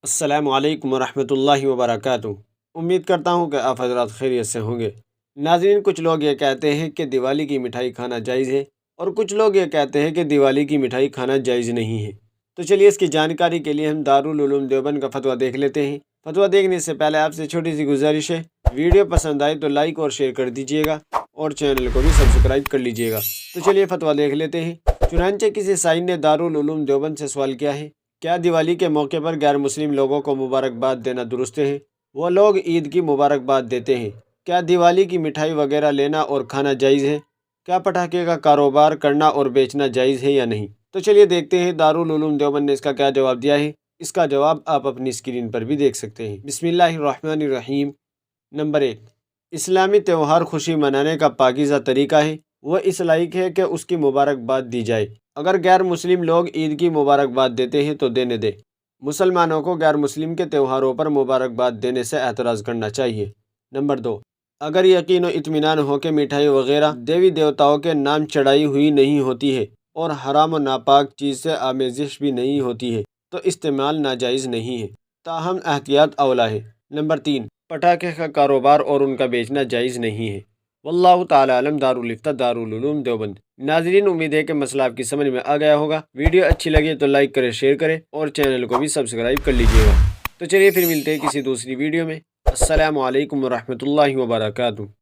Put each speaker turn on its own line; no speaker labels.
السلام علیکم ورحمۃ اللہ وبرکاتہ۔ امید کرتا ہوں کہ آپ حضرات خیریت سے ہوں گے۔ ناظرین، کچھ لوگ یہ کہتے ہیں کہ دیوالی کی مٹھائی کھانا جائز ہے، اور کچھ لوگ یہ کہتے ہیں کہ دیوالی کی مٹھائی کھانا جائز نہیں ہے۔ تو چلیے اس کی جانکاری کے لیے ہم دارالعلوم دیوبند کا فتویٰ دیکھ لیتے ہیں۔ فتویٰ دیکھنے سے پہلے آپ سے چھوٹی سی گزارش ہے، ویڈیو پسند آئے تو لائک اور شیئر کر دیجیے گا، اور چینل کو بھی سبسکرائب کر لیجیے گا۔ تو چلیے فتویٰ دیکھ لیتے ہیں۔ چنانچہ کسی سائن نے دارالعلوم دیوبند سے سوال کیا ہے، کیا دیوالی کے موقع پر غیر مسلم لوگوں کو مبارکباد دینا درست ہے؟ وہ لوگ عید کی مبارکباد دیتے ہیں، کیا دیوالی کی مٹھائی وغیرہ لینا اور کھانا جائز ہے؟ کیا پٹاخے کا کاروبار کرنا اور بیچنا جائز ہے یا نہیں؟ تو چلیے دیکھتے ہیں دارالعلوم دیوبند نے اس کا کیا جواب دیا ہے۔ اس کا جواب آپ اپنی اسکرین پر بھی دیکھ سکتے ہیں۔ بسم اللہ الرحمن الرحیم۔ نمبر 1، اسلامی تہوار خوشی منانے کا پاکیزہ طریقہ ہے، وہ اس لائق ہے کہ اس کی مبارکباد دی جائے۔ اگر غیر مسلم لوگ عید کی مبارکباد دیتے ہیں تو دینے دے۔ مسلمانوں کو غیر مسلم کے تہواروں پر مبارکباد دینے سے اعتراض کرنا چاہیے۔ نمبر 2، اگر یقین و اطمینان ہو کہ مٹھائی وغیرہ دیوی دیوتاؤں کے نام چڑھائی ہوئی نہیں ہوتی ہے اور حرام و ناپاک چیز سے آمیزش بھی نہیں ہوتی ہے تو استعمال ناجائز نہیں ہے، تاہم احتیاط اولیٰ ہے۔ نمبر 3، پٹاخے کا کاروبار اور ان کا بیچنا جائز نہیں ہے۔ واللہ تعالی علم۔ دارالفتہ دارالعلوم دیوبند۔ ناظرین، امید ہے کہ مسئلہ آپ کی سمجھ میں آ گیا ہوگا۔ ویڈیو اچھی لگے تو لائک کریں، شیئر کریں، اور چینل کو بھی سبسکرائب کر لیجیے گا۔ تو چلیے پھر ملتے ہیں کسی دوسری ویڈیو میں۔ السلام علیکم ورحمۃ اللہ وبرکاتہ۔